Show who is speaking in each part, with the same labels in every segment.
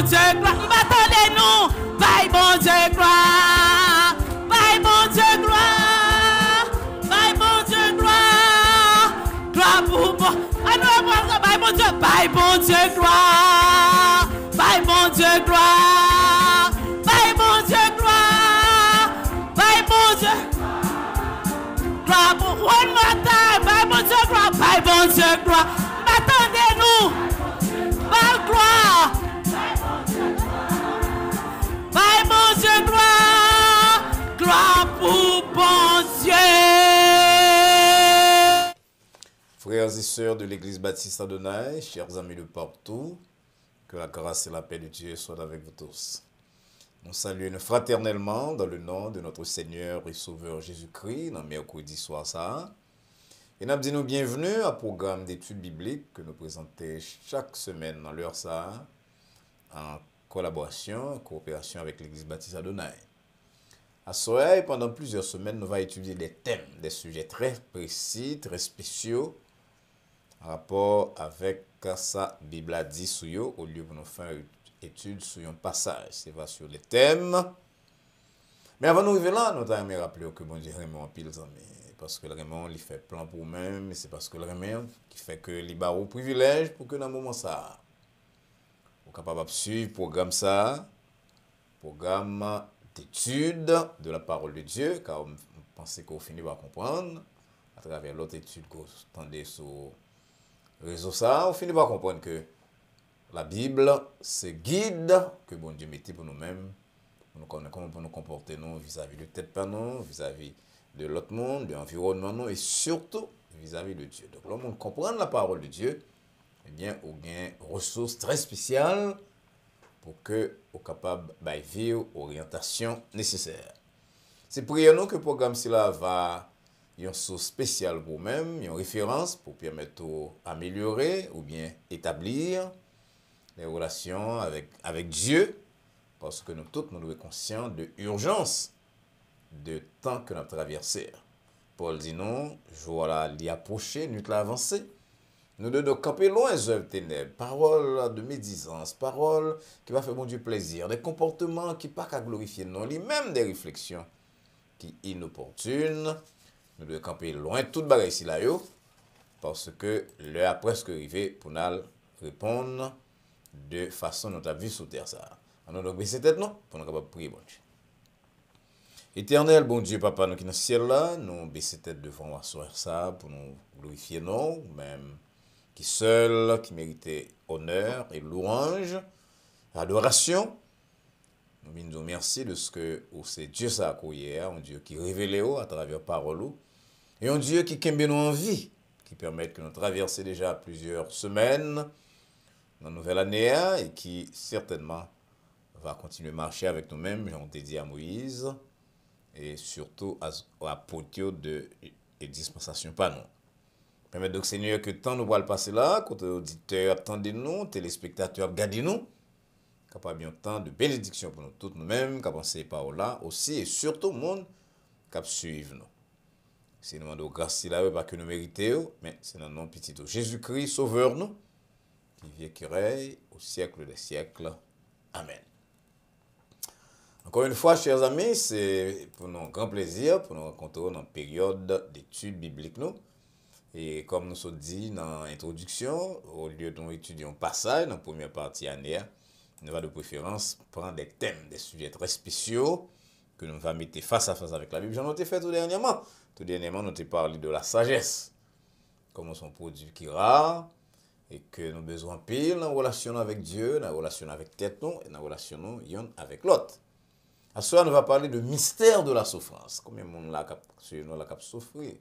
Speaker 1: bon Dieu gloire. M'attendez-nous. Bye bon Dieu gloire. Bye bon Dieu gloire. Bye bon Dieu gloire. Gloire pour moi. Bye bon Dieu. Bye bon Dieu gloire. Bye bon Dieu gloire. Bye bon Dieu gloire. Bye bon Dieu. Gloire pour one more time. Bye bon Dieu gloire. Bye bon Dieu gloire. M'attendez-nous. Bye gloire. Bye bon Dieu gloire. Gloire pour bon Dieu.
Speaker 2: Frères et sœurs de l'église baptiste Adonai, chers amis de partout, que la grâce et la paix de Dieu soient avec vous tous. Nous saluons fraternellement dans le nom de notre Seigneur et Sauveur Jésus-Christ, dans mercredi soir ça. Et nous disons bienvenue à programme d'études bibliques que nous présentons chaque semaine dans l'heure ça, en collaboration, en coopération avec l'église baptiste Adonai. À Soleil, pendant plusieurs semaines, nous allons étudier des thèmes, des sujets très précis, très spéciaux, en rapport avec ça, Bible a dit sur eux, au lieu de nous faire une étude sur un passage. C'est pas sur les thèmes. Mais avant de nous arriver là, nous avons rappelé que bon Dieu Raymond en pile amis. Parce que le Raymond, il fait plan pour nous-mêmes, c'est parce que le Raymond qui fait que il a au privilège pour que dans le moment ça, vous capable de suivre le programme ça, programme d'étude de la parole de Dieu, car on pense qu'on finit par comprendre, à travers l'autre étude que vous entendez sur réseau ça, on finit par comprendre que la Bible, c'est guide que bon Dieu mettait pour nous-mêmes, pour nous connaître comment nous comporter nous vis-à-vis de tête par nous, vis-à-vis de l'autre monde, de l'environnement nous, et surtout vis-à-vis de Dieu. Donc, lorsqu'on comprend la parole de Dieu, eh bien, on a une ressource très spéciale pour que on soit capable de vivre l'orientation nécessaire. C'est pour nous que le programme cela va une source spéciale pour nous-mêmes, une référence pour permettre d'améliorer ou bien établir les relations avec Dieu, parce que nous tous nous sommes conscients de l'urgence de temps que nous avons traversé. Paul dit non, jour là, l'y approcher, nous l'avancé. Nous devons camper loin des œuvres ténèbres, paroles de médisance, paroles qui va faire mon Dieu plaisir, des comportements qui ne pas qu'à glorifier non, même des réflexions qui inopportunes. Nous devons camper loin de toute bagaille ici là, parce que l'heure a presque arrivé pour nous répondre de façon notre vie sous terre ça. Alors donc baisser tête non pour nous capable prier bon Dieu. Éternel bon Dieu papa nous qui dans le ciel là, nous baisser tête devant wa soir ça pour nous glorifier non, même qui seul qui méritait honneur et louange, adoration. Nous nous merci de ce que c'est Dieu ça accueillir, un Dieu qui révèle à travers parole et un Dieu qui kembe nous en vie, qui permet que nous traversions déjà plusieurs semaines dans la nouvelle année et qui certainement va continuer à marcher avec nous-mêmes, j'en ai dit à Moïse, et surtout à Potio de dispensation par nous. Permet donc Seigneur que tant nous le passer là, côté auditeurs attendez-nous, téléspectateurs regardez-nous, capable bien temps de bénédiction pour nous tous nous-mêmes, qui penser par là aussi et surtout le monde qui suivre nous. C'est nous demandons grâce là pas que nous méritons, mais c'est dans le nom petit de Jésus-Christ sauveur nous qui vient qui règne au siècle des siècles. Amen. Encore une fois, chers amis, c'est pour nous un grand plaisir pour nous rencontrer dans une période d'études bibliques nous. Et comme nous sommes dit dans l'introduction, au lieu de nous étudier un passage dans la première partie année, nous allons de préférence prendre des thèmes, des sujets très spéciaux que nous allons mettre face à face avec la Bible. J'en ai fait tout dernièrement. Tout dernièrement, nous avons parlé de la sagesse, comme son produit qui est rare et que nous avons besoin pile dans la relation avec Dieu, dans la relation avec tête nous et dans la relation avec l'autre. À ce moment, nous allons parler de mystère de la souffrance. Combien de monde là qui souffrir?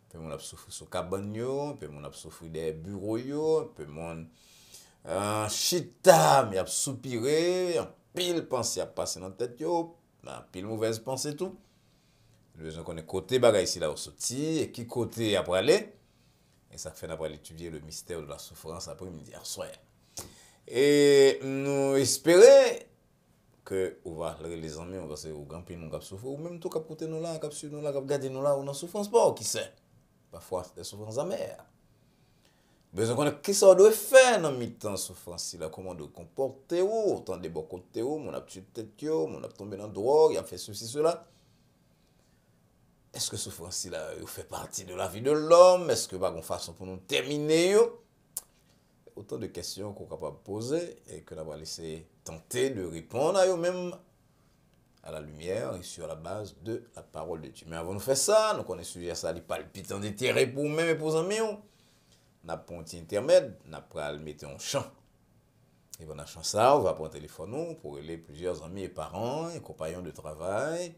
Speaker 2: Peu monde a souffrir sur cabane, peu monde a souffrir des bureaux, peu monde chita mais a soupiré, pile pensée a passé dans tête yo, pile mauvaise pensée tout. Nous besoin connaître côté bagay ici là au sorti et qui côté après aller. Et ça fait d'après étudier le mystère de la souffrance après-midi hier soir. Et nous espérons que on va les amis on va se au grand pays nous cap souffrir ou même tout cap côté nous là cap suivre nous là cap garder nous là on en souffrance pas qui sait parfois des souffrances amères Besoin connaître qui ça doit faire dans mi-temps souffrance là, comment de comporter ou autant de bon côté ou mon a tué tête yo, mon a tombé dans drogue, il a fait ceci cela. Est-ce que souffrance là fait partie de la vie de l'homme? Est-ce que pas une façon pour nous terminer yo? Autant de questions qu'on est capable de poser et que nous va laisser tenter de répondre à eux-mêmes à la lumière et sur la base de la parole de Dieu. Mais avant de faire ça, nous connaissons sujet ça, il palpitant d'intérêt pour nous-mêmes et pour nos amis. Nous avons un petit intermède, nous allons mettre en chant. Et pendant chant ça, on va prendre le téléphone pour aider plusieurs amis et parents et compagnons de travail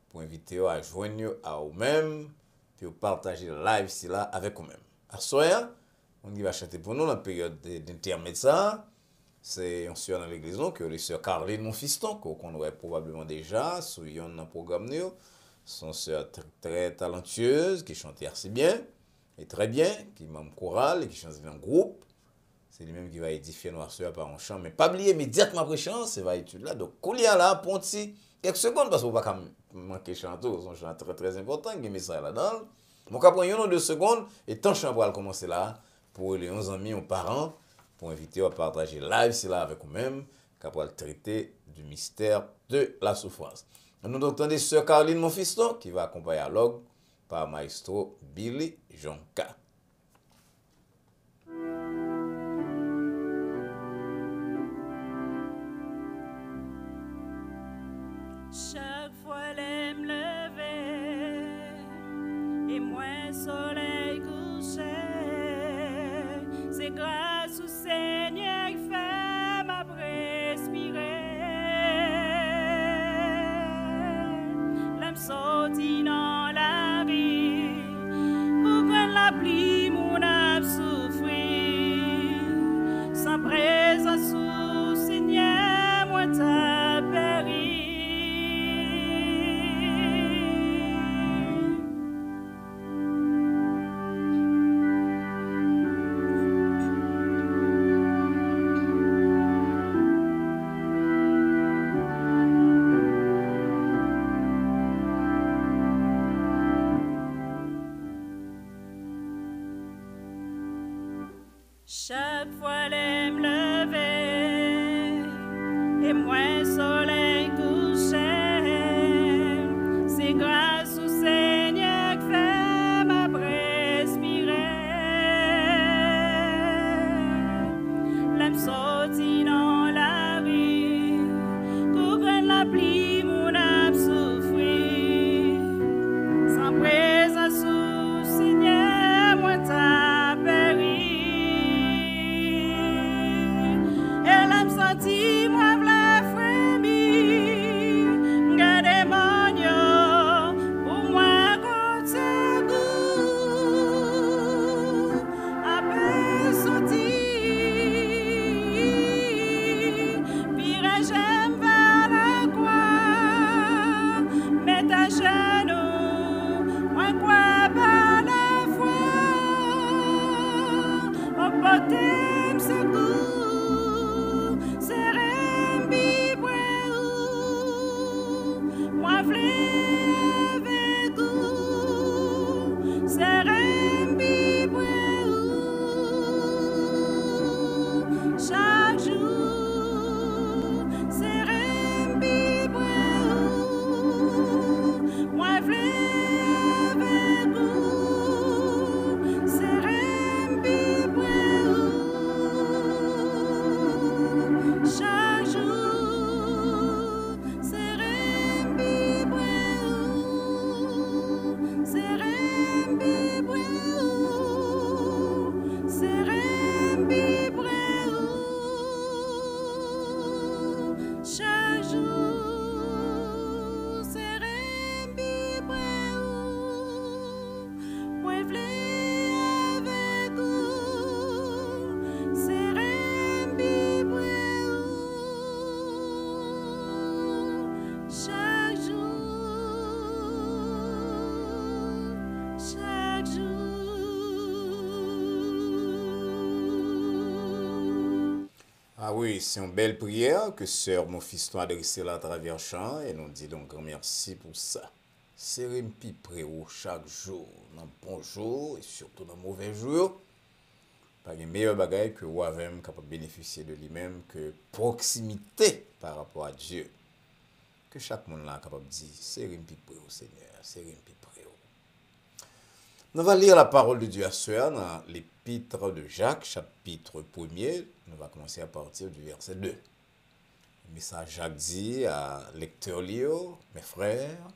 Speaker 2: pour inviter à joindre à eux-mêmes puis partager le live là avec eux-mêmes. À soir, on va chanter pour nous dans la période d'intermède ça. C'est une sœur dans l'église que les sœurs Caroline mon fiston qu'on connaît probablement déjà sur un programme nous. Son sœur très talentueuse qui chante assez bien et très bien, qui même chorale et qui chante dans un groupe. C'est lui-même qui va édifier nos sœurs par un chant mais pas oublier immédiatement après chant, c'est va étude là. Donc coulia là ponti quelques secondes parce qu'on va pas manquer chanter, c'est un chant très très important qui met ça là-dedans. Mon cap prendre 1 ou 2 secondes et tant chant va commencer là pour les 11 amis ou parents pour inviter à partager live c'est là avec vous-même capable traiter du mystère de la souffrance. Nous entendons sœur Caroline mon fiston qui va accompagner à l'orgue par maestro Billy Jonka.
Speaker 1: Chaque fois l'aime lever et moins soleil couché, c'est grâce au Seigneur qui fait ma respirer. L'âme sortie dans la vie pour que la pluie mon âme souffrir. Sans présence au Seigneur, moi t'as péri. Chaque fois l'aime lever et moins soleil couché, c'est grâce au Seigneur qui fait ma respirer. L'âme sortie dans la rue, couvre la pluie, mon âme souffrir. Sans présence au Seigneur, moi t'as péri. Dis-moi v'là frémir, gardez mon yo, pour moi côté goût, après sortir, pire j'aime vers la croix, mets ta genou, moi quoi par la foi, au baptême ce goût. Chaque jour, c'est rembi moi v'lais avec vous, c'est rembi chaque jour, c'est rembi c'est rembi c'est rembi chaque jour, c'est rembi moi v'lais avec vous, c'est rembi chaque jour.
Speaker 2: Ah oui, c'est une belle prière que sœur mon fiston a adressée là à travers chant et nous dit donc grand merci pour ça. C'est rempi près chaque jour, dans bon jour et surtout dans mauvais jour. Pas de meilleur bagage que ou même capable de bénéficier de lui-même que proximité par rapport à Dieu. Que chaque monde là capable de dire, c'est rien plus près au Seigneur, c'est rien plus près. Nous allons lire la parole de Dieu à soi dans l'épître de Jacques, chapitre 1er. Nous allons commencer à partir du verset 2. Le message Jacques dit à lecteur Léo, mes frères,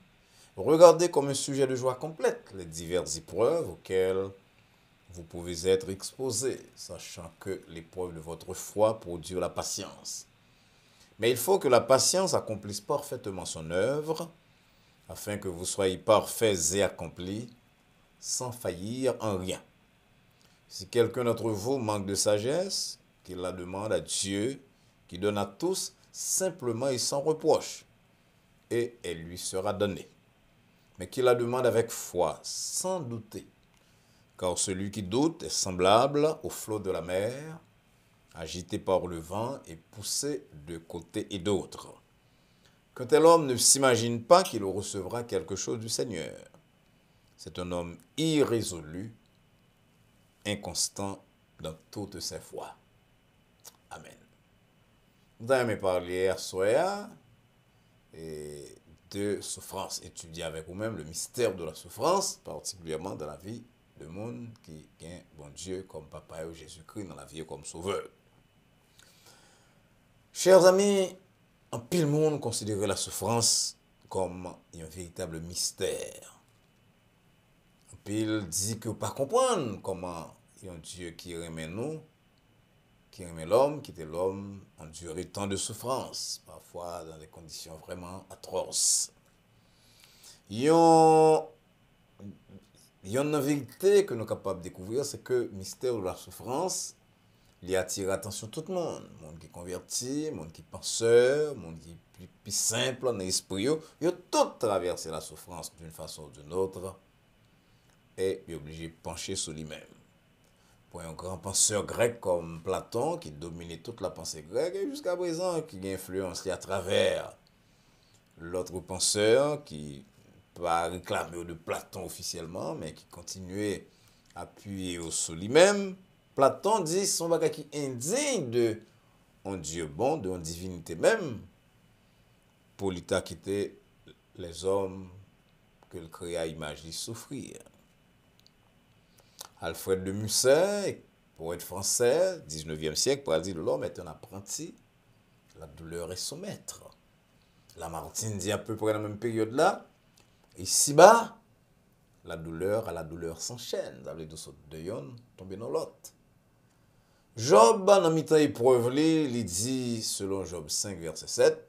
Speaker 2: regardez comme un sujet de joie complète les diverses épreuves auxquelles vous pouvez être exposés, sachant que l'épreuve de votre foi produit la patience. Mais il faut que la patience accomplisse parfaitement son œuvre, afin que vous soyez parfaits et accomplis, sans faillir en rien. Si quelqu'un d'entre vous manque de sagesse, qu'il la demande à Dieu, qui donne à tous simplement et sans reproche, et elle lui sera donnée. Mais qu'il la demande avec foi, sans douter. Car celui qui doute est semblable au flot de la mer, agité par le vent et poussé de côté et d'autre. Qu'un tel homme ne s'imagine pas qu'il recevra quelque chose du Seigneur. C'est un homme irrésolu, inconstant dans toutes ses voies. Amen. Nous allons parler à Soya de souffrance. Étudier avec vous-même le mystère de la souffrance, particulièrement dans la vie de monde qui est bon Dieu comme Papa et Jésus-Christ dans la vie comme sauveur. Chers amis, en pile monde considère la souffrance comme un véritable mystère. Il dit que pas comprendre comment il y a un Dieu qui remet nous, qui remet l'homme, qui était l'homme, endurer tant de souffrances, parfois dans des conditions vraiment atroces. Il y a une vérité que nous sommes capables de découvrir, c'est que le mystère de la souffrance, il attire l'attention de tout le monde. Le monde qui est converti, le monde qui est penseur, le monde qui est plus simple dans l'esprit. Ils ont tous traversé la souffrance d'une façon ou d'une autre. Et il est obligé de pencher sur lui-même. Pour un grand penseur grec comme Platon, qui dominait toute la pensée grecque, et jusqu'à présent, qui a influencé à travers l'autre penseur, qui pas réclamé de Platon officiellement, mais qui continuait à appuyer sur lui-même. Platon dit son bagage qui est indigne de un Dieu bon, de une divinité même, pour l'état quitter les hommes que le créa imagine souffrir. Alfred de Musset, poète français, 19e siècle, pour dire l'homme est un apprenti, la douleur est son maître. Lamartine dit à peu près dans la même période là, ici-bas, la douleur à la douleur s'enchaîne. Ça veut dire de yon tomber dans l'autre. Job, dans mi-temps épreuve, il dit, selon Job 5, verset 7,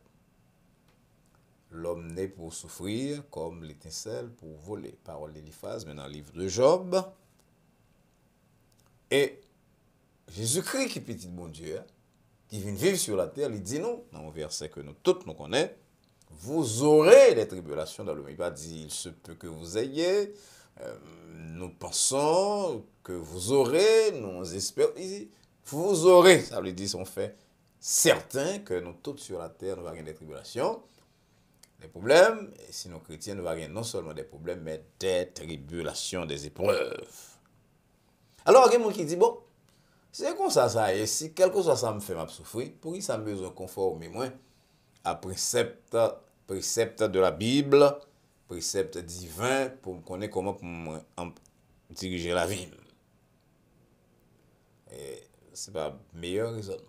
Speaker 2: l'homme naît pour souffrir comme l'étincelle pour voler. Parole d'Éliphaz, mais dans le livre de Job. Et Jésus-Christ, qui est petit bon Dieu, qui vient vivre sur la terre, il dit nous, dans un verset que nous tous nous connaissons, vous aurez des tribulations dans le monde. Il va dire, il se peut que vous ayez, nous pensons que vous aurez, nous espérons, vous aurez, ça veut dire, on fait certain que nous tous sur la terre, nous allons avoir des tribulations, des problèmes, et si nous chrétiens, nous allons avoir non seulement des problèmes, mais des tribulations, des épreuves. Alors, il y a quelqu'un qui dit, bon, c'est comme ça, et si quelque chose ça me fait souffrir, pour qui ça me besoin de conformer moi à précepte de la Bible, précepte divin, pour me connaître comment diriger la vie. Et c'est pas le meilleur raisonnement.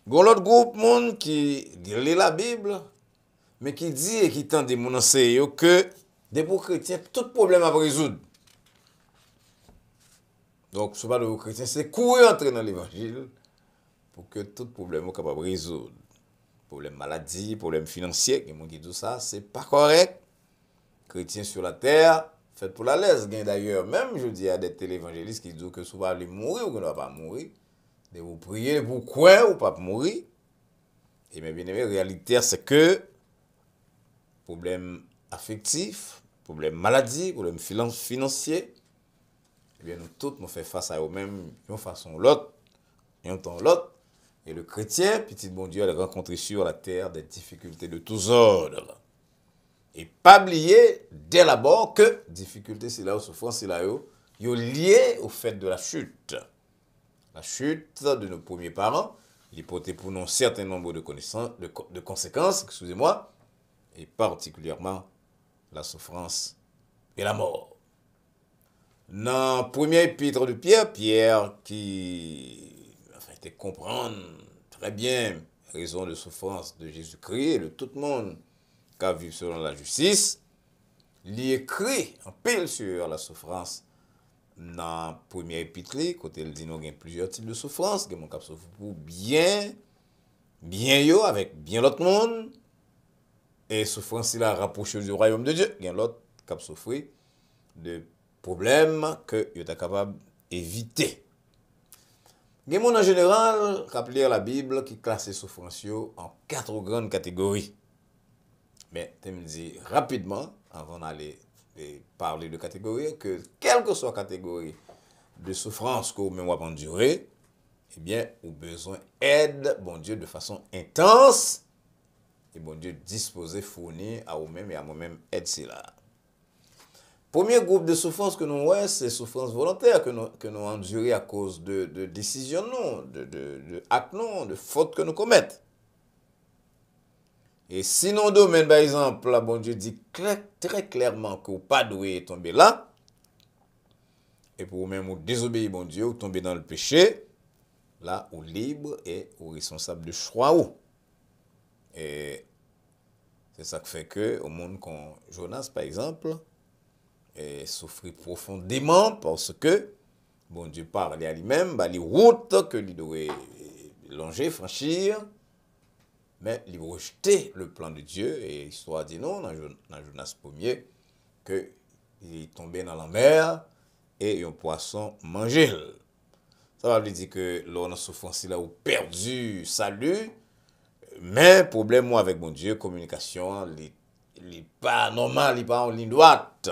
Speaker 2: Bon, l'autre groupe monde qui lit la Bible, mais qui dit et qui tend des mon enseignants que des pour chrétiens, tout problème à résoudre. Donc, ce n'est pas de chrétiens, c'est courir entrer dans l'évangile pour que tout problème soit capable de résoudre. Problème maladie, problème financier, il y a des gens qui disent ça, c'est pas correct. Chrétiens sur la terre, faites pour la laisse. D'ailleurs, même je dis à des télévangélistes qui disent que souvent vous mourir ou que ne va pas mourir, de vous prier pour quoi ou pas mourir. Et bien aimé, la réalité, c'est que problème affectif, problème maladie, problème financier, eh bien nous tous nous faisons face à eux-mêmes d'une façon ou l'autre, et un temps ou l'autre. Et le chrétien, petit bon Dieu, a rencontré sur la terre des difficultés de tous ordres. Et pas oublier dès l'abord que difficulté c'est là, souffrance c'est là, liées au fait de la chute. la chute de nos premiers parents, il portait pour nous un certain nombre de conséquences, excusez-moi, et particulièrement la souffrance et la mort. Dans le premier épître de Pierre, Pierre qui te comprendre très bien la raison de souffrance de Jésus-Christ et de tout le monde qui vit selon la justice, il écrit en pile sur la souffrance dans le premier épître, côté il dit nous avons plusieurs types de souffrance, que mon cap souffre pour bien yo avec bien l'autre monde, et souffrance il a rapproché du royaume de Dieu, il y a l'autre cap souffrir de problèmes que il est capable d'éviter. Il y a monde en général qui lire la Bible qui classe les souffrances en 4 grandes catégories. Mais je me dis rapidement, avant d'aller parler de catégories, que quelle que soit la catégorie de souffrance que vous même endurer, eh bien, vous avez besoin d'aide, bon Dieu, de façon intense, et bon Dieu disposé, fournir à vous-même et à moi-même aide cela. Premier groupe de souffrance que nous avons, c'est souffrance volontaire que nous endurons à cause de décisions, de actes, de fautes que nous commettons. Et si dans le domaine, par exemple, là, bon Dieu dit très clairement que vous pas doué tomber là, et pour vous-même vous désobéir, bon Dieu, vous tombez dans le péché, là, vous libre et vous responsable de choix. Et c'est ça qui fait que, au monde comme Jonas, par exemple, souffrit profondément parce que, bon Dieu parlait à lui-même, les routes que lui devait longer, franchir, mais il rejetait le plan de Dieu et l'histoire dit non dans Jonas 1er que il est tombé dans la mer et un poisson mangeait. Ça veut dire que l'on a souffrance là ou perdu salut, mais problème moi avec mon Dieu, communication, il pas normal, il pas en ligne droite.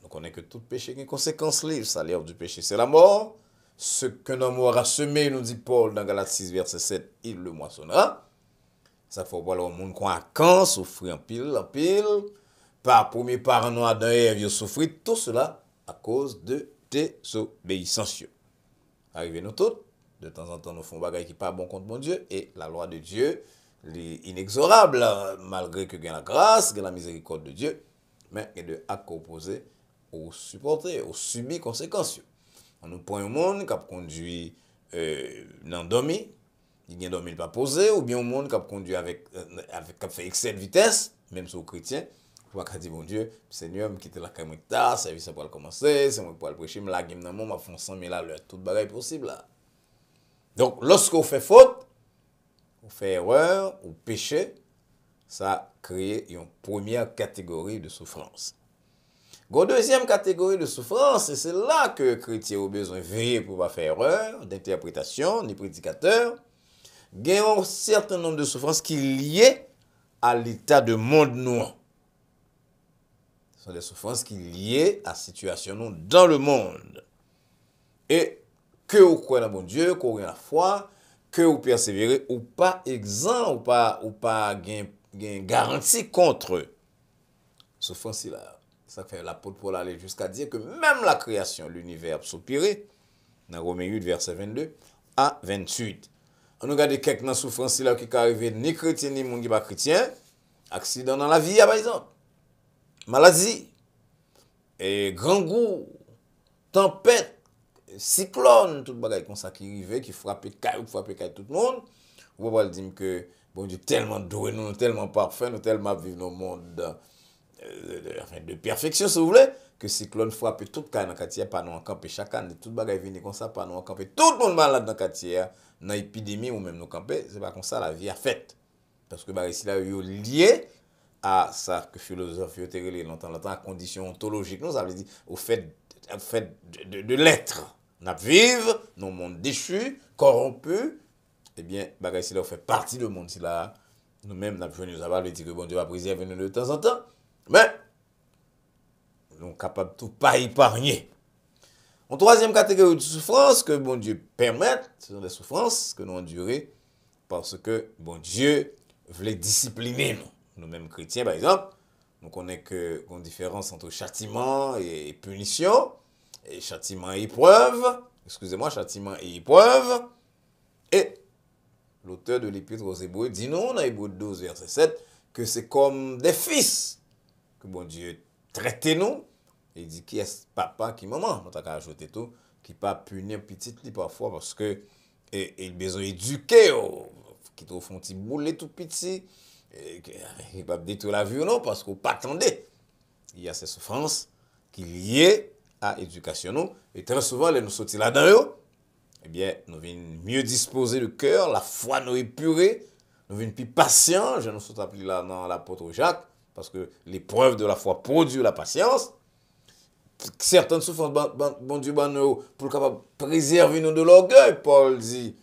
Speaker 2: Nous connaissons que tout péché a une conséquence, le salaire du péché c'est la mort. Ce qu'un homme aura semé, nous dit Paul dans Galates 6 verset 7, il le moissonnera. Ça faut voir le monde qui a quand souffrir en pile, par premier parent nous Adam et Ève souffrir tout cela à cause de désobéissance. Arrivez nous tous, de temps en temps nous font bagaille qui pas bon contre mon Dieu et la loi de Dieu est inexorable malgré que gagne la grâce, gagne la miséricorde de Dieu, mais il y a de actes opposés au supporter, au subir conséquences. On nous prend un monde qui a conduit dans dormi, il y a dormi pas posé, ou bien un monde qui a conduit avec fait excès de vitesse, même si c'est chrétien, pour qu'a dit bon Dieu, Seigneur, me quitter la caméra tard, service pour commencer, c'est moi pour le prêcher, me la game dans mon, m'a font 100 000 à l'heure, toute bagaille possible là. Donc lorsque vous fait faute, vous fait erreur, ou péché, ça crée une première catégorie de souffrance. Une deuxième catégorie de souffrance, et c'est là que les chrétiens ont besoin de veiller pour ne pas faire erreur d'interprétation, ni prédicateur. Il y a un certain nombre de souffrances qui sont liées à l'état de monde noir. Ce sont des souffrances qui sont liées à la situation dans le monde. Et que vous croyez dans bon Dieu, que vous avez la foi, que vous persévérez, ou pas exempt, ou pas garantie contre souffrance là. Ça fait l'apôtre Paul aller jusqu'à dire que même la création, l'univers soupiré, dans Romains 8, verset 22 à 28. On regarde quelques souffrances là qui arrivent ni chrétien ni monde qui pas chrétien, accident dans la vie par exemple, maladie, et grand goût, tempête, cyclone, tout bagaille comme ça qui arrive, qui frappe tout le monde. Vous pouvez dire que bon Dieu tellement doué, nous tellement parfait, nous tellement vivre dans le monde de perfection, si vous voulez, que cyclone frappe tout le cas dans le quartier, pas nous en camper chaque année, tout bagaille vient comme ça, pas nous en camper, tout le monde malade dans le quartier, dans l'épidémie ou même nous camper, c'est pas comme ça la vie a fait. Parce que ici là, il est lié à ça que philosophie a relé longtemps, à condition ontologique, nous, ça veut dire au fait de l'être. Nous vivons dans un monde déchu, corrompu, eh bien, ici là, fait partie du monde, si là, nous-mêmes, nous avons dit que bon Dieu va préserver nous de temps en temps. Mais, nous sommes capables de tout pas épargner. En troisième catégorie de souffrance que bon Dieu permet, ce sont des souffrances que nous endurons parce que bon Dieu voulait discipliner nous. Nous-mêmes chrétiens, par exemple, nous connaissons qu'il y a une différence entre châtiment et punition, et châtiment et épreuve. excusez-moi, châtiment et épreuve. Et l'auteur de l'Épître aux Hébreux dit non, dans Hébreux 12, verset 7, que c'est comme des fils que bon Dieu traite nous. Et il dit qui est papa, qui maman, on t'a ajouté tout, qui pas punir petit li parfois parce que il besoin d'éduquer, qui te font petit boulet tout petit, il va détruire la vie ou non parce qu'on pas attendait. Il y a ces souffrances qui liées à l'éducation nous. Et très souvent, les nous sortir là-dedans, eh bien, nous venons mieux disposer le cœur, la foi nous épurée, nous venons plus patients, je nous suis appelé là dans l'apôtre Jacques, parce que l'épreuve de la foi produit la patience. Certaines souffrances, bon Dieu, pour capable préserver nous de l'orgueil, Paul dit,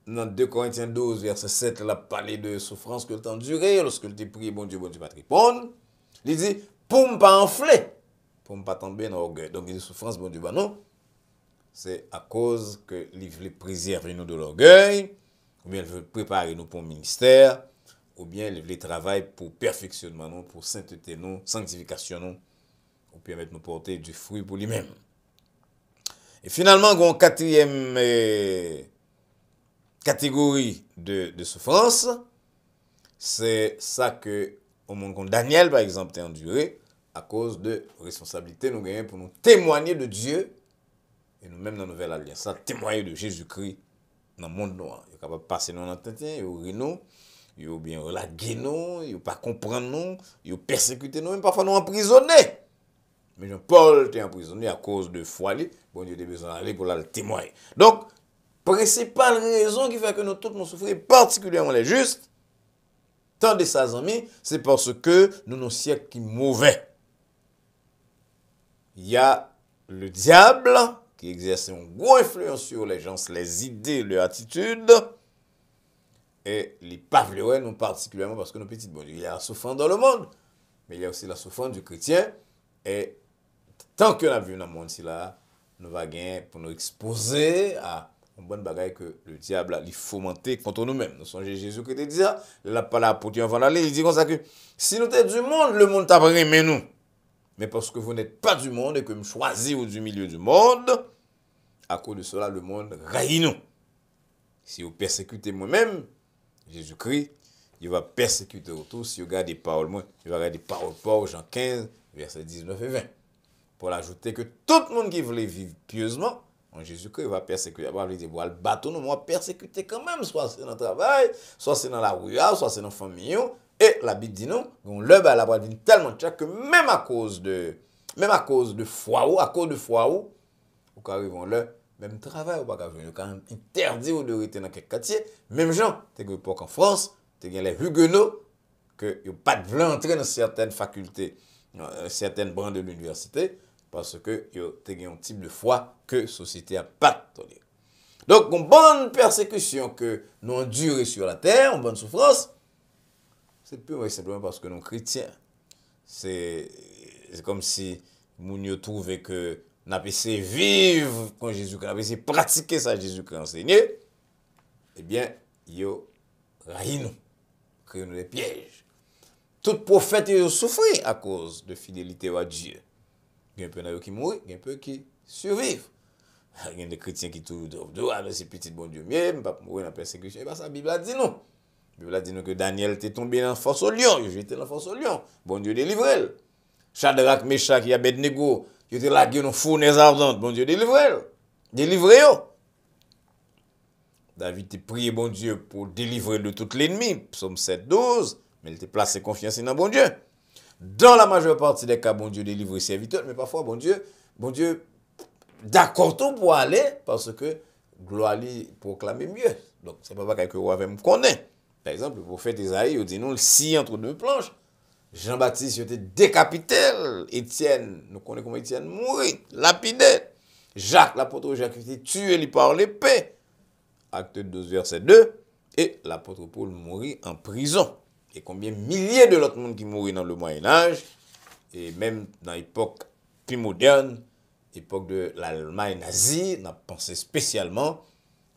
Speaker 2: dans 2 Corinthiens 12, verset 7, il a parlé de souffrance que le temps durait, lorsque il te prie, bon Dieu, pas te répondre. Il dit, pour ne pas enfler, pour ne pas tomber dans l'orgueil. Donc, il dit souffrance, bon Dieu, non. C'est à cause que il veut préserver nous de l'orgueil, ou bien il veut préparer nous pour le ministère, ou bien il veut travailler pour perfectionnement nous, pour sainteté nous, sanctification nous, ou permettre nous porter du fruit pour lui-même. Et finalement, il y a une quatrième catégorie de souffrance, c'est ça que au monde comme Daniel, par exemple, a enduré à cause de responsabilité nous gagnons pour nous témoigner de Dieu. Et nous-mêmes dans la Nouvelle Alliance, ça témoigner de Jésus-Christ dans le monde noir. Il est capable de passer dans l'entretien, il rit nous, il est bien relagué nous, il ne pas comprendre nous, il persécuter nous, même parfois nous emprisonner. Mais Jean-Paul était emprisonné à cause de foi. Bon Dieu a besoin d'aller pour le témoigner. Donc, principale raison qui fait que nous tous nous souffrons, particulièrement les justes, tant de ses amis, c'est parce que nous sommes siècles qui mauvais. Il y a le diable qui exerce une grosse influence sur les gens, les idées, leurs attitudes. Et les pavleurs, nous particulièrement parce que nos petites, bon, il y a la souffrance dans le monde, mais il y a aussi la souffrance du chrétien. Et tant que nous vivons dans le monde, là, nous allons gagner pour nous exposer à une bonne bagaille que le diable a fomenté contre nous-mêmes. Nous sommes Jésus qui te dit ça, il n'a pas la pour avant d'aller, il dit comme ça que si nous sommes du monde, le monde t'a pas aimé nous. Mais parce que vous n'êtes pas du monde et que vous choisissez du milieu du monde, à cause de cela, le monde raille nous. Si vous persécutez moi-même, Jésus-Christ, il va persécuter autour. Si vous regardez des paroles, il va regarder des paroles Paul, Jean 15, versets 19 et 20. Pour l'ajouter que tout le monde qui voulait vivre pieusement, en Jésus-Christ, va persécuter. Il va dire, le bateau, nous va persécuter quand même, soit c'est dans le travail, soit c'est dans la rue, soit c'est dans la famille. Et la Bible dit non, le bal a venir tellement cher que même à cause de foi ou, ou arrivons là, même travail ou pas quand même interdit ou de rester dans quelques quartiers, même gens, t'es que en France, t'es les Huguenots que y a pas de veulent entrer dans certaines facultés, certaines branches de l'université parce que y a un type de foi que la société a pas toléré. Donc une bonne persécution que nous endurons sur la terre, une bonne souffrance, c'est purement et simplement parce que nous chrétiens, c'est comme si nous trouvions que nous avons essayé de vivre quand Jésus-Christ, nous avons essayé de pratiquer ça Jésus-Christ enseigné, eh bien, ils raillent nous, créent nous des pièges. Tout prophète a souffert à cause de fidélité à Dieu. Il y a un peu qui mourent, il y a un peu qui survivent. Il y a des chrétiens qui tout disent, c'est petit bon Dieu, mais je ne vais pas mourir dans la persécution. Et bien, ça, la Bible a dit non. La Bible a dit que Daniel était tombé dans la force au lion. Il était dans la force au lion. Bon Dieu délivré. Shadrach, Meshach et Abednego, ils étaient lagués dans la fournaise ardente. Bon Dieu délivré. Délivré. David a prié bon Dieu pour délivrer de tout l'ennemi. Psaume 7, 12. Mais il était placé confiance dans bon Dieu. Dans la majeure partie des cas, bon Dieu délivre ses serviteurs. Mais parfois, bon Dieu, d'accord tout pour aller parce que gloire lui proclamer mieux. Donc, c'est pas quelque chose que me connaît. Par exemple, le prophète Isaïe, il dit nous, le scie entre deux planches. Jean-Baptiste, il était décapité. Étienne, nous connaissons comment Étienne mourit, lapidé. Jacques, l'apôtre Jacques, il était tué par l'épée. Acte 12, verset 2. Et l'apôtre Paul mourit en prison. Et combien de milliers de l'autre monde qui mourit dans le Moyen-Âge, et même dans l'époque plus moderne, l'époque de l'Allemagne nazie, on a pensé spécialement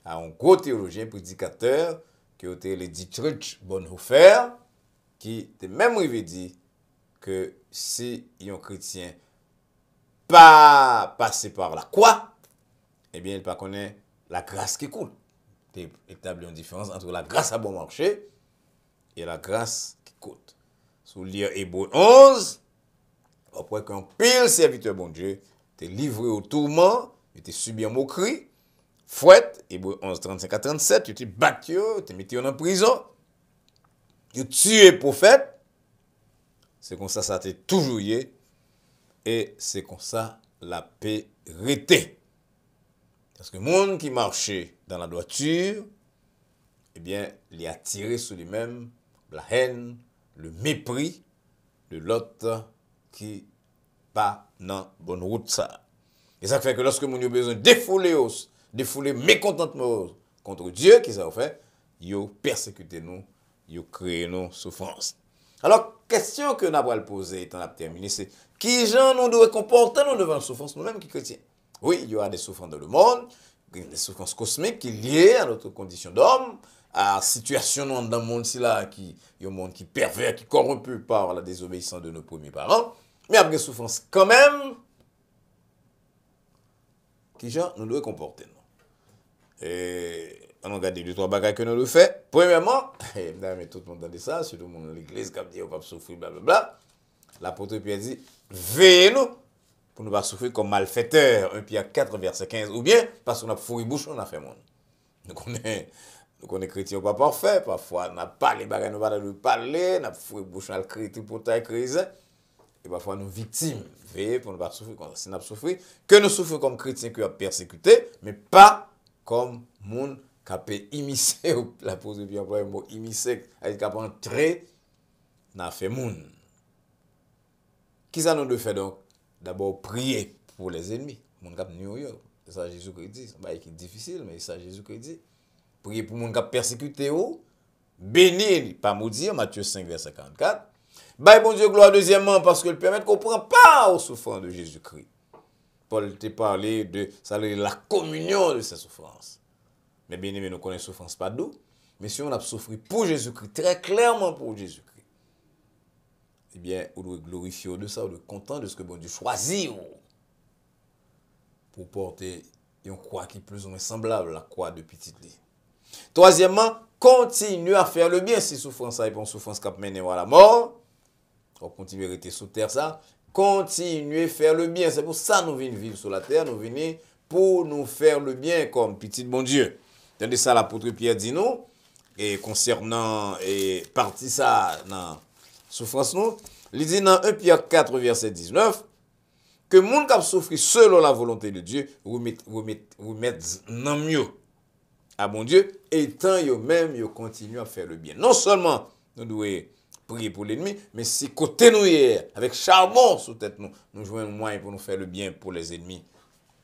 Speaker 2: à un gros théologien, prédicateur, qui était le Dietrich Bonhoeffer, qui était même arrivé dit que si un chrétien pas passé par la croix, eh bien, il ne connaît pas la grâce qui coûte. Il établit une différence entre la grâce à bon marché et la grâce qui coûte. Sous lire Hébreux 11, après qu'un pile serviteur bon Dieu t'est livré au tourment, il t'est subi en moquerie, fouette, Hébreux 11, 35 à 37, il t'est battu, il t'est mis en prison, il tué prophète. C'est comme ça t'est toujours yé, et c'est comme ça la paix rété. Parce que le monde qui marchait dans la droiture, eh bien, il a attiré sur lui-même la haine, le mépris de l'autre qui pas dans bonne route ça. Et ça fait que lorsque nous avons besoin de défouler mécontentement contre Dieu, qui ça fait, il persécuté nous, il créé nos souffrances. Alors, question que nous avons posée étant terminée, c'est qui gens nous devons comporter nous devant la souffrance, nous-mêmes qui chrétiens. Oui, il y aura des souffrances dans le monde, des souffrances cosmiques qui sont liées à notre condition d'homme, à la situation dans le monde qui est un monde qui pervers, qui est corrompu par la désobéissance de nos premiers parents. Mais il y a des souffrances quand même qui gens nous devons comporter. Et on regarde deux, trois bagages que nous devons faire. Premièrement, tout le monde a dit ça, surtout le monde de l'église qui a dit on va souffrir, blablabla. L'apôtre Pierre dit veillez-nous pour ne pas souffrir comme malfaiteurs. 1 Pierre 4, verset 15. Ou bien parce qu'on a fourri bouche, on a fait monde. Nous connaissons chrétiens pas parfaits. Parfois, on n'a pas les bagages, nous ne parler, on a fourri bouche, on a crié pour ta crise. Et parfois, nous victimes. Veillez pour ne pas souffrir comme ça. Si nous souffrons, que nous souffrons comme chrétiens qui ont persécuté, mais pas comme monde qui a immiscé, la pose de bien pour un mot immiscé, avec un entrer dans la fait monde. Qui ça nous doit faire donc? D'abord, prier pour les ennemis. Mon cap New York. C'est ça Jésus-Christ dit. C'est difficile, mais c'est ça Jésus-Christ dit. Prier pour mon cap persécuté ou bénir, pas maudire, Matthieu 5, verset 44. Bye bon Dieu, gloire deuxièmement, parce que le permet qu'on prend part aux souffrances de Jésus-Christ. Paul t'a parlé de ça, la communion de ses souffrances. Mais bien aimé, nous connaissons souffrance pas d'où. Mais si on a souffert pour Jésus-Christ, très clairement pour Jésus-Christ, eh bien, on doit glorifier de ça, on doit être content de ce que bon Dieu choisit pour porter une croix qui est plus ou moins semblable à la croix de petite lit. Troisièmement, continuer à faire le bien si souffrance est une souffrance qui mène à la mort. On continue à rester sous terre ça. Continuer à faire le bien. C'est pour ça que nous venons vivre sur la terre. Nous venons pour nous faire le bien comme petit bon Dieu. Tandis ça, l'apôtre Pierre dit nous, et concernant, et partie ça, dans souffrance nous, il dit dans 1 Pierre 4, verset 19, que moun k'ap souffri selon la volonté de Dieu, vous mettez dans mieux à bon Dieu, et tant yo même yo continue à faire le bien. Non seulement nous devons prier pour l'ennemi, mais si côté nous hier, avec charbon sous tête nous jouons un moyen pour nous faire le bien pour les ennemis,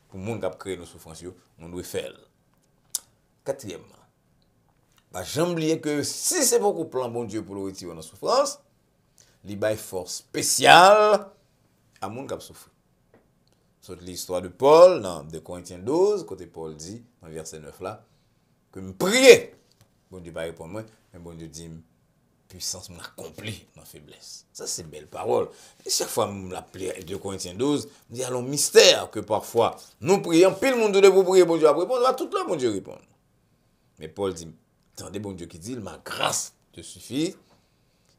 Speaker 2: pour moun k'ap créer nos souffrances, nous devons faire. Quatrièmement, jamais oublier que si c'est beaucoup plan bon Dieu pour le retirer dans la souffrance, il y a une force spéciale à moun k'ap souffrir. C'est l'histoire de Paul dans 2 Corinthiens 12, côté Paul dit, dans verset 9 là, que me prier. Bon Dieu va répondre moi, mais bon Dieu dit, puissance m'accomplit dans la faiblesse. Ça c'est belle parole. Et chaque fois me l'appelle 2 Corinthiens 12, me dit alors mystère que parfois nous prions, pile monde de vous prier, bon Dieu va répondre, tout le monde bon Dieu répond. Mais Paul dit, attendez bon Dieu qui dit, ma grâce te suffit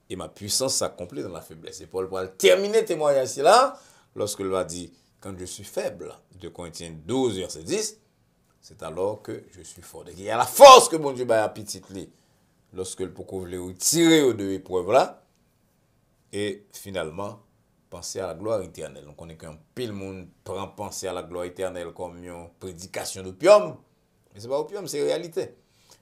Speaker 2: et ma puissance s'accomplit dans la faiblesse. Et Paul va terminer le témoignage là, lorsqu'il va dire, quand je suis faible, 2 Corinthiens 12, verset 10, c'est alors que je suis fort. Il y a la force que mon Dieu a petite li, lorsque le pourquoi vous voulez tirer de l'épreuve là, et finalement, penser à la gloire éternelle. Donc, on est qu'un pile monde prend penser à la gloire éternelle comme une prédication d'opium, mais ce n'est pas opium, c'est réalité.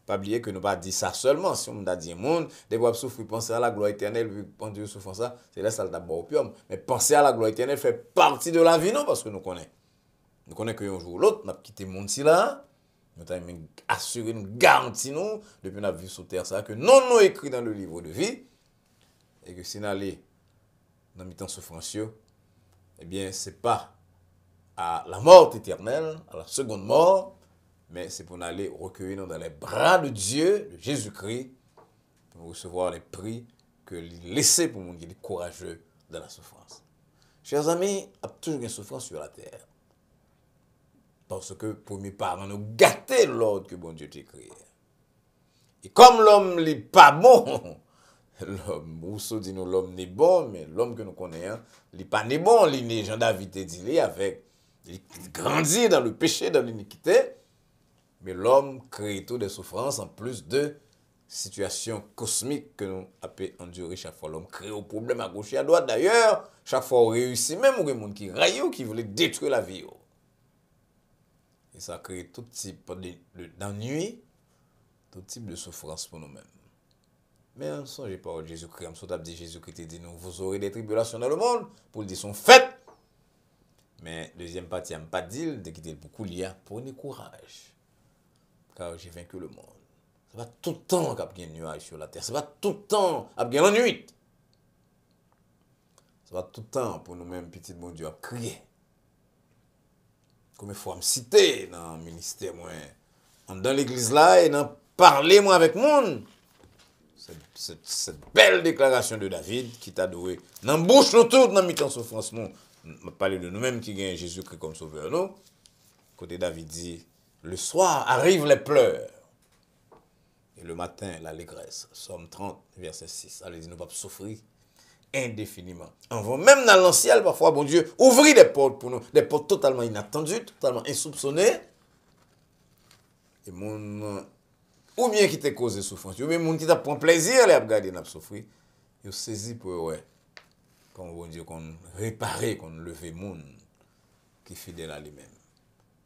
Speaker 2: Pas oublier que nous pas dit ça seulement. Si on a dit monde, des fois souffrir, penser à la gloire éternelle, vu que Dieu souffre ça, c'est là ça d'abord opium. Mais penser à la gloire éternelle fait partie de la vie, non, parce que nous connaissons. Nous connaissons qu'un jour ou l'autre, nous avons quitté le monde là, nous avons assuré une garantie, nous, depuis notre vie sur terre, ça, que non, nous écrit dans le livre de vie, et que si nous allons dans le temps souffrance, eh bien, ce n'est pas à la mort éternelle, à la seconde mort, mais c'est pour aller recueillir dans les bras de Dieu, de Jésus-Christ, pour recevoir les prix que laissé pour mon Dieu courageux dans la souffrance. Chers amis, il y a toujours une souffrance sur la terre. Parce que premier parent nous gâter l'ordre que bon Dieu t'a créé. Et comme l'homme n'est pas bon, l'homme, Rousseau dit nous l'homme n'est bon, mais l'homme que nous connaissons, il n'est pas né bon, il est Jean David dit avec, il grandit dans le péché, dans l'iniquité, mais l'homme crée tout des souffrances en plus de situations cosmiques que nous avons endurer chaque fois. L'homme crée un problème à gauche et à droite. D'ailleurs, chaque fois on réussit, même il y a des gens qui raillent ou qui veulent détruire la vie. Et ça crée tout type d'ennui, tout type de souffrance pour nous-mêmes. Mais ne songez pas à Jésus-Christ. Comme ça, dit Jésus-Christ dit nous, vous aurez des tribulations dans le monde, pour le dire sont faites. Mais deuxième partie, il n'a pas dit de quitter beaucoup lié. Prenez courage, car j'ai vaincu le monde. Ce n'est pas tout le temps qu'il y a un nuage sur la terre. Ce n'est pas tout le temps qu'il y a l'ennui. Ce n'est pas tout le temps pour nous-mêmes, petit bon Dieu, à crier. Comme il faut me citer dans le ministère, moi, dans l'église là, et dans parler moi avec monde. Cette belle déclaration de David qui t'a doué. Dans la bouche, nous tous, dans mi-temps souffrance, nous, on parle de nous-mêmes qui gagnent Jésus-Christ comme sauveur, nous. Côté David dit, le soir arrivent les pleurs. Et le matin, l'allégresse. Somme 30, verset 6. Allez, dit, nous pas souffrir indéfiniment. On va même dans l'ancien, parfois, bon Dieu, ouvrir des portes pour nous, des portes totalement inattendues, totalement insoupçonnées. Et mon, ou bien qui t'a causé souffrance, ou bien mon qui t'a pris plaisir à regarder n'a souffrir, il saisi pour ouais, comme bon Dieu, qu'on réparer, qu'on lever monde qui est fidèle à lui-même.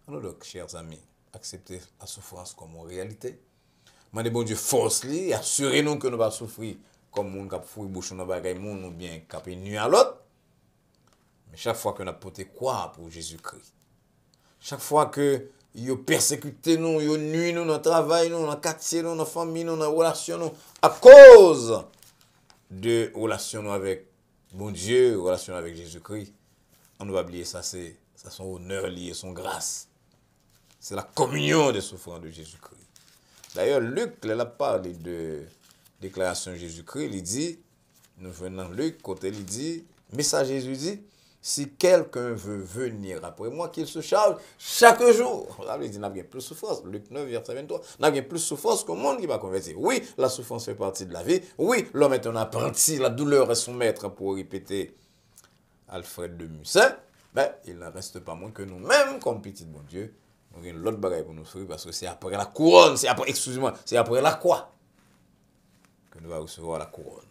Speaker 2: Alors donc, chers amis, acceptez la souffrance comme une réalité. Mandez bon Dieu force lui, assurez-nous que nous pas souffrir comme moun k'ap fouille bouchon dans bagay moun ou bien k'ap nuit à l'autre. Mais chaque fois que nous porté quoi pour Jésus-Christ. Chaque fois que yo persécuté nous, yo nuit nous dans le travail, nous dans le quartier, nous dans la famille, nous dans la relation nous à cause de relation nous avec bon Dieu, relation avec Jésus-Christ. On ne va oublier ça, c'est son honneur lié, son grâce. C'est la communion des souffrances de Jésus-Christ. D'ailleurs, Luc, il a parlé de déclaration de Jésus-Christ, il dit, nous venons dans Luc, côté il dit, message Jésus dit, si quelqu'un veut venir après moi, qu'il se charge chaque jour. Là, il dit, n'a bien plus de souffrance. Luc 9, verset 23, n'a bien plus de souffrance qu'au monde qui va convertir. Oui, la souffrance fait partie de la vie. Oui, l'homme est un apprenti, la douleur est son maître, pour répéter Alfred de Musset. Mais il n'en reste pas moins que nous-mêmes, comme petit bon Dieu, nous avons l'autre bagaille pour nous souffrir, parce que c'est après la couronne, c'est après, excusez-moi, c'est après la croix que nous allons recevoir la couronne.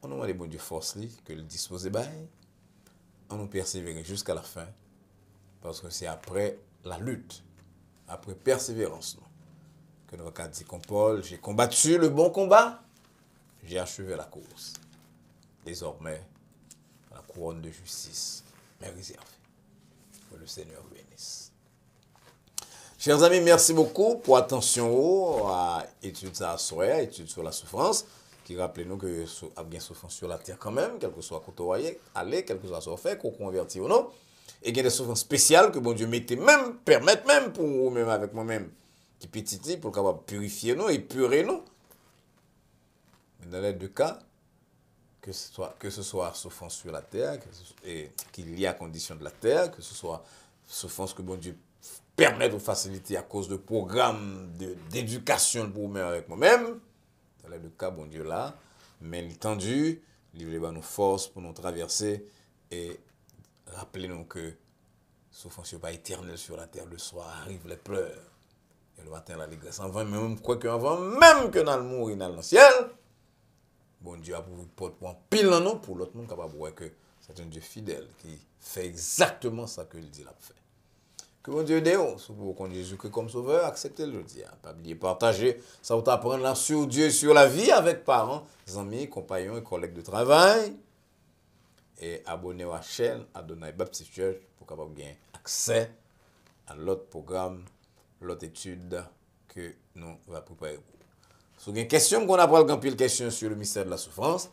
Speaker 2: On nous demande bon Dieu force lui, que le dispose bail, on nous persévérer jusqu'à la fin, parce que c'est après la lutte, après persévérance, nous, que nous avons dit comme Paul, j'ai combattu le bon combat, j'ai achevé la course. Désormais, la couronne de justice m'est réservée. Que le Seigneur bénisse. Chers amis, merci beaucoup pour attention à l'étude sur la souffrance, qui rappelez-nous que y a bien souffrance sur la terre quand même, quel que soit côtoyé, aller, quel que soit ce fait, qu'on convertit ou non. Et il y a des souffrances spéciales que bon Dieu permette même pour vous, même avec moi-même, qui petit pour capable purifier nous, épurer nous. Mais dans les deux cas, que ce soit souffrance sur la terre, qu'il y a condition de la terre, que ce soit souffrance que bon Dieu permettre ou faciliter à cause de programmes d'éducation pour moi avec moi-même. Dans les deux cas, bon Dieu là, mais l'étendue, il nous force pour nous traverser et rappelez-nous que souffrance n'est pas éternelle sur la terre. Le soir arrive les pleurs et le matin l'allégresse. Même quoi qu'avant, même que dans le mourir dans le ciel, bon Dieu a pour porte pour pile en nous pour l'autre monde capable de voir que c'est un Dieu fidèle qui fait exactement ça que il dit l'a fait. Que bon Dieu déo, si vous connaissez Jésus-Christ comme sauveur, acceptez-le dire. Pas oublier partager, ça vous apprendre là sur Dieu, sur la vie avec parents, amis, compagnons et collègues de travail. Et abonnez-vous à la chaîne Adonai Baptist Church pour capable gagner accès à l'autre programme, l'autre étude que nous va préparer pour. Si vous avez une question, qu'on a pas le pile question sur le mystère de la souffrance,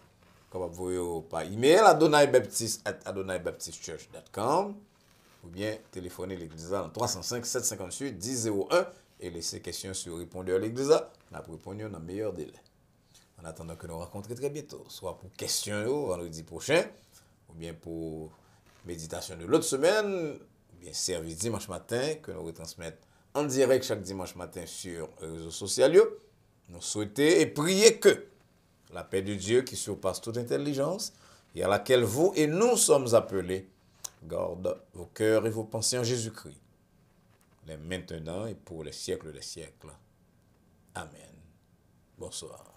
Speaker 2: capable vous par email adonaibaptist@adonaibaptistchurch.com. Ou bien téléphoner l'église en 305 758 1001 et laisser questions sur répondeur l'église. On a répondu dans le meilleur délai. En attendant que nous rencontrions très bientôt, soit pour questions vendredi prochain, ou bien pour méditation de l'autre semaine, bien service dimanche matin, que nous retransmettons en direct chaque dimanche matin sur les réseaux sociaux. Nous souhaitons et prier que la paix de Dieu qui surpasse toute intelligence et à laquelle vous et nous sommes appelés, garde vos cœurs et vos pensées en Jésus-Christ, les maintenant et pour les siècles des siècles. Amen. Bonsoir.